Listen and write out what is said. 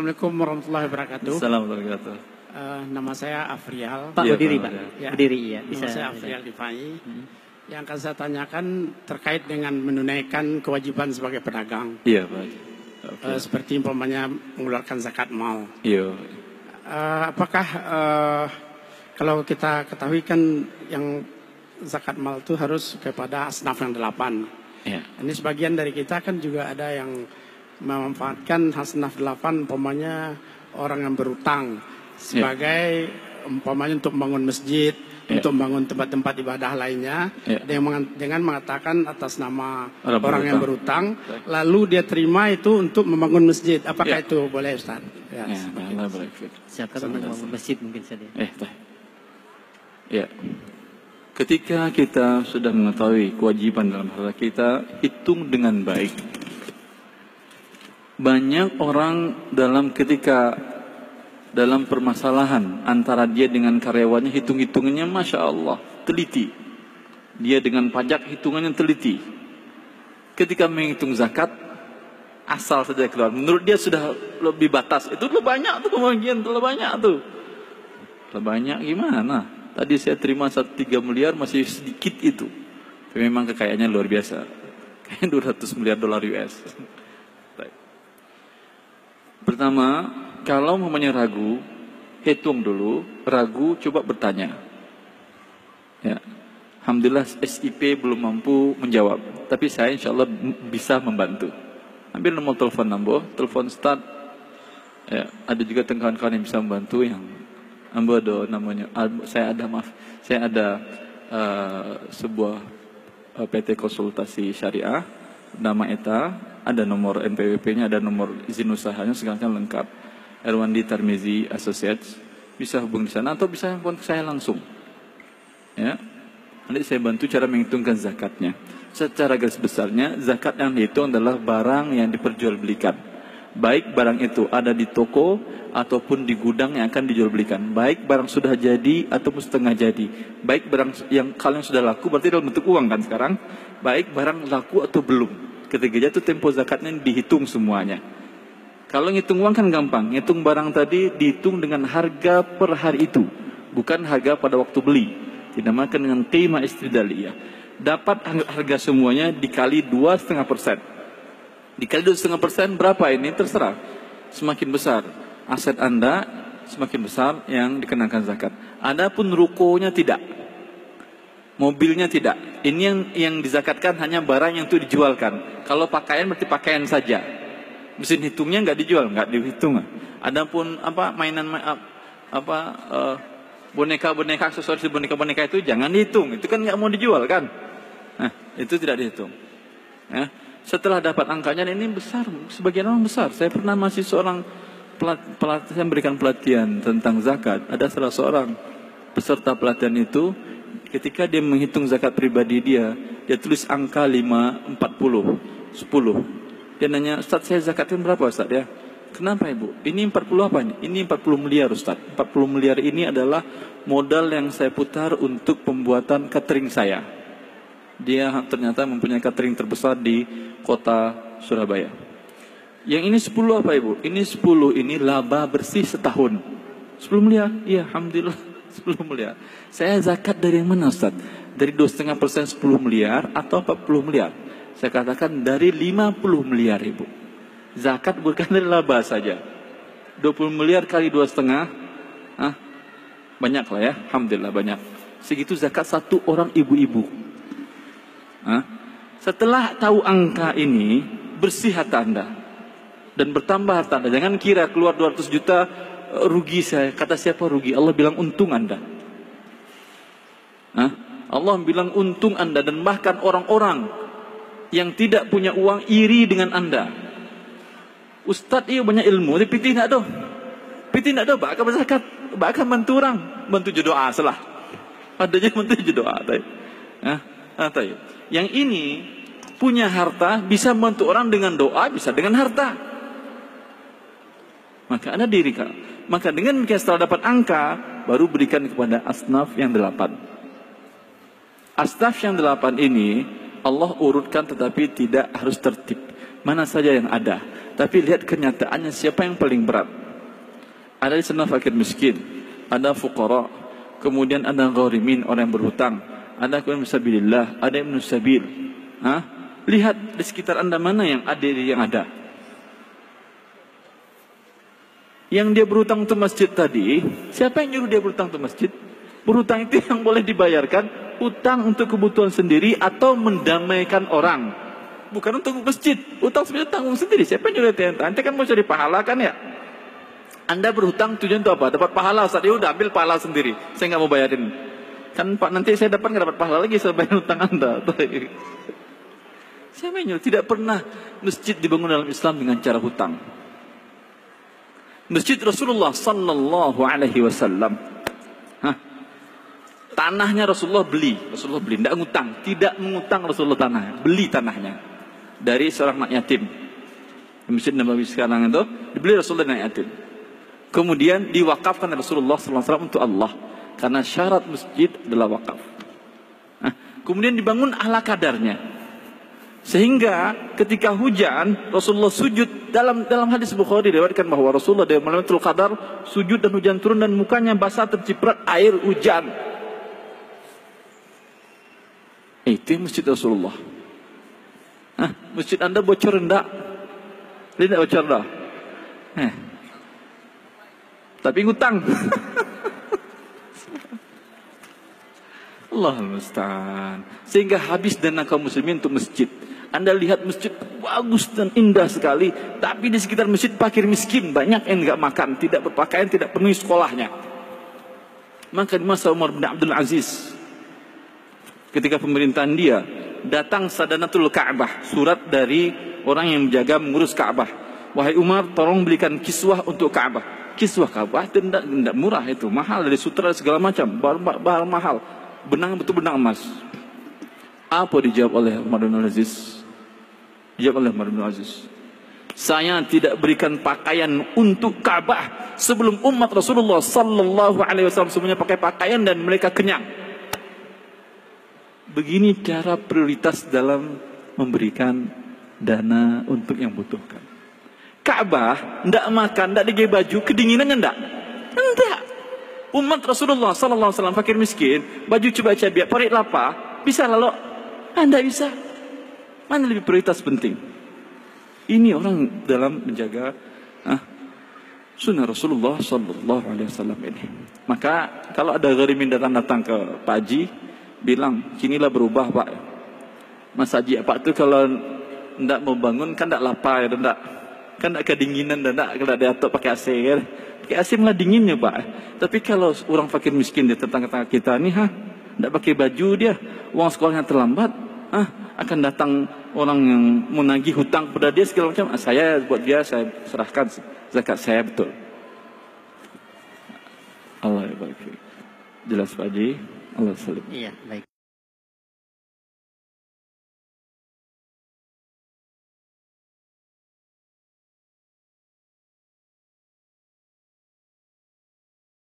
Assalamualaikum warahmatullahi wabarakatuh. Assalamualaikum warahmatullahi wabarakatuh. Nama saya Afrial. Pak, Iya, berdiri Pak. Pak. Ya. Berdiri ya. Nama saya Afrial Rifai. Yang akan saya tanyakan terkait dengan menunaikan kewajiban sebagai pedagang. Iya, Pak. Oke. Seperti umpamanya mengeluarkan zakat mal. Iya. Apakah kalau kita ketahui kan yang zakat mal itu harus kepada asnaf yang 8. Iya. Ini sebagian dari kita kan juga ada yang memanfaatkan asnaf 8 umpamanya orang yang berutang sebagai umpamanya untuk membangun masjid, untuk membangun tempat-tempat ibadah lainnya, dengan mengatakan atas nama orang yang berutang, lalu dia terima itu untuk membangun masjid. Apakah itu boleh, Ustaz? Ya, Siapkan membangun masjid mungkin saja. Ya. Ketika kita sudah mengetahui kewajiban dalam harta kita, hitung dengan baik. Banyak orang dalam permasalahan antara dia dengan karyawannya, hitung-hitungannya Masya Allah, teliti. Dia dengan pajak hitungannya teliti. Ketika menghitung zakat, asal saja keluar. Menurut dia sudah lebih batas. Itu lebih banyak tuh pembagian, lebih banyak tuh. Lebih banyak gimana? Tadi saya terima 3 miliar masih sedikit itu. Memang kekayaannya luar biasa. Kayaknya 200 miliar dolar US. Pertama, kalau mamanya ragu, hitung dulu. Ragu, coba bertanya. Ya, alhamdulillah SIP belum mampu menjawab, tapi saya insya Allah bisa membantu. Ambil nomor telepon Ambo, telepon start. Ya, ada juga kawan-kawan yang bisa membantu yang Ambo ada namanya. Saya ada sebuah PT konsultasi syariah, nama ETA. Ada nomor NPWP-nya, ada nomor izin usahanya, segalanya lengkap. Erwandi Tarmizi Associates, bisa hubungi di sana atau bisa hubungi saya langsung. Ya, nanti saya bantu cara menghitungkan zakatnya. Secara garis besarnya, zakat yang dihitung adalah barang yang diperjualbelikan. Baik barang itu ada di toko ataupun di gudang yang akan dijualbelikan. Baik barang sudah jadi ataupun setengah jadi. Baik barang yang kalian sudah laku, berarti dalam bentuk uang kan sekarang. Baik barang laku atau belum. Ketika jatuh tempo zakatnya dihitung semuanya. Kalau ngitung uang kan gampang. Ngitung barang tadi dihitung dengan harga per hari itu, bukan harga pada waktu beli. Dinamakan dengan qimah istidlaliyah. Dapat harga semuanya dikali 2,5%. Dikali 2,5% berapa ini? Terserah. Semakin besar aset Anda, semakin besar yang dikenakan zakat. Adapun rukonya tidak. Mobilnya tidak. Ini yang dizakatkan hanya barang yang itu dijualkan. Kalau pakaian berarti pakaian saja. Mesin hitungnya nggak dijual, nggak dihitung. Adapun boneka-boneka, aksesoris boneka-boneka itu jangan dihitung. Itu kan nggak mau dijual kan? Nah, itu tidak dihitung. Ya. Setelah dapat angkanya ini besar, sebagian orang besar. Saya pernah masih seorang pelatih yang memberikan pelatihan tentang zakat. Ada salah seorang peserta pelatihan itu. Ketika dia menghitung zakat pribadi dia tulis angka 5, 40, 10. Dia nanya, Ustaz saya zakatkan berapa Ustaz ya? Kenapa Ibu? Ini 40 apa ini? Ini 40 miliar Ustaz. 40 miliar ini adalah modal yang saya putar untuk pembuatan catering saya. Dia ternyata mempunyai catering terbesar di kota Surabaya. Yang ini 10 apa Ibu? Ini 10 ini laba bersih setahun. 10 miliar? Iya, alhamdulillah. 10 miliar. Saya zakat dari yang mana Ustaz? Dari 2,5% 10 miliar atau 40 miliar? Saya katakan dari 50 miliar Ibu. Zakat bukan dari laba saja. 20 miliar kali 2,5. Banyak lah ya. Alhamdulillah banyak. Segitu zakat satu orang ibu-ibu. Setelah tahu angka ini, bersih harta Anda. Dan bertambah harta Anda. Jangan kira keluar 200 juta rugi saya. Kata siapa rugi? Allah bilang untung Anda. Allah bilang untung Anda. Dan bahkan orang-orang yang tidak punya uang iri dengan Anda. Ustaz iya banyak ilmu, tapi pitih nak doh. Pitih nak doh, bakal berzakat, bakal bantu orang, bantu doa salah. Adanya bantu doa. Yang ini punya harta, bisa bantu orang dengan doa, bisa dengan harta. Maka ada diri kak. Maka dengan setelah dapat angka, baru berikan kepada asnaf yang 8. Asnaf yang 8 ini Allah urutkan tetapi tidak harus tertib. Mana saja yang ada. Tapi lihat kenyataannya siapa yang paling berat. Ada di sana fakir miskin, ada fuqara, kemudian ada gharimin, orang yang berhutang, ada yang fisabilillah, ada yang sabil. Lihat di sekitar Anda mana yang ada. Yang dia berhutang untuk masjid tadi, siapa yang nyuruh dia berhutang untuk masjid? Berhutang itu yang boleh dibayarkan, hutang untuk kebutuhan sendiri atau mendamaikan orang. Bukan untuk masjid. Hutang sebenarnya tanggung sendiri. Siapa yang nyuruh dia? Anda kan mau cari pahala kan ya? Anda berhutang tujuan itu apa? Dapat pahala. Ustaz, ya udah ambil pahala sendiri. Saya nggak mau bayarin. Kan Pak, nanti saya nggak dapat pahala lagi saya bayar hutang Anda. Siapa yang nyuruh? Tidak pernah masjid dibangun dalam Islam dengan cara hutang. Masjid Rasulullah sallallahu alaihi wasallam. Tanahnya Rasulullah beli, tidak ngutang, tidak mengutang Rasulullah tanah, beli tanahnya dari seorang anak yatim. Masjid Nabawi sekarang itu dibeli Rasulullah anak yatim. Kemudian diwakafkan Rasulullah sallallahu alaihi wasallam untuk Allah, karena syarat masjid adalah wakaf. Kemudian dibangun ala kadarnya, sehingga ketika hujan Rasulullah sujud. Dalam hadis Bukhari diriwayatkan bahwa Rasulullah di malam Lailatul Qadar sujud dan hujan turun dan mukanya basah terciprat air hujan. Itu masjid Rasulullah. Masjid Anda bocor enggak? Tidak bocor dah. Tapi ngutang. Allahul musta'an. Sehingga habis dana kaum muslimin untuk masjid. Anda lihat masjid bagus dan indah sekali, tapi di sekitar masjid fakir miskin banyak yang enggak makan, tidak berpakaian, tidak penuhi sekolahnya. Maka di masa Umar bin Abdul Aziz, ketika pemerintahan dia, datang Sadanatul Ka'bah, surat dari orang yang menjaga mengurus Ka'bah. Wahai Umar, tolong belikan kiswah untuk Ka'bah. Kiswah Ka'bah itu tidak murah, itu mahal, dari sutra segala macam, bahan mahal. Benang betul benang emas. Apa dijawab oleh Umar bin Aziz? Dijawab oleh Umar bin Aziz, saya tidak berikan pakaian untuk Ka'bah sebelum umat Rasulullah sallallahu alaihi wasallam semuanya pakai pakaian dan mereka kenyang. Begini cara prioritas dalam memberikan dana untuk yang butuhkan. Ka'bah ndak makan, ndak dibeli baju, kedinginannya ndak. Umat Rasulullah sallallahu alaihi wasallam fakir miskin, baju coba cabiak, parit lapar, bisa lalu Anda bisa. Mana lebih prioritas penting? Ini orang dalam menjaga sunnah Rasulullah sallallahu alaihi wasallam ini. Maka kalau ada gharimin datang ke Pak Haji, bilang, sinilah berubah Pak. Mas Haji Pak itu kalau ndak mau bangun kan ndak lapar, ndak kan ndak kedinginan, ndak kalau diatur pakai AC kan. Pakai AC malah dinginnya Pak. Tapi kalau orang fakir miskin di tetangga kita nih ndak pakai baju dia, uang sekolahnya terlambat, akan datang orang yang menagih hutang pada dia segala macam. Saya buat dia, saya serahkan zakat saya betul. Allah ya baik. Jelas Pak Haji. Allah salim. Iya, baik.